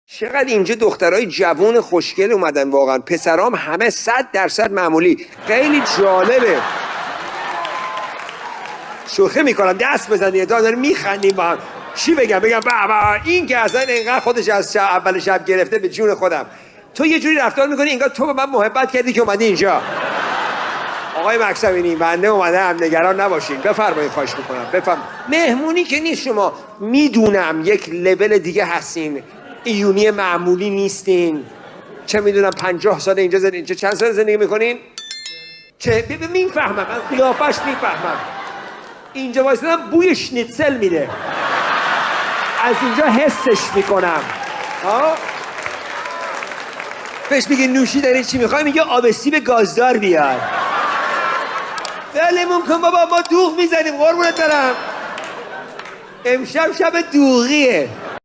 چقدر اینجا دخترای جوون خوشگل اومدن واقعا. پسرام همه 100% معمولی. خیلی جالبه. شوخی میکنم، دست بزنید داریم میخندیم با هم. چی بگم بابا این که اصلا اینقدر خودش از اول شب گرفته به جون خودم. تو یه جوری رفتار میکنی انگار تو به من محبت کردی که اومدی اینجا. آقای مکسوینی بنده اومدم، نگران نباشین. بفرمایید، خواهش میکنم. بفرم. مهمونی که نیست، شما میدونم یک لول دیگه هستین، ایونی معمولی نیستین. چه میدونم 50 سال اینجا زندگی، اینجا چند سال زندگی میکنین؟ چه میفهمم، از قیافش میفهمم. اینجا وایسادم بوی شنیتسل میده، از اینجا حسش میکنم. ها بهش میگه نوشیدنی چی میخوای؟ میگه آب سیب گازدار بیار. ولمون کن بابا، ما دوغ میزنیم قربونت برم. امشب شب دوغیه.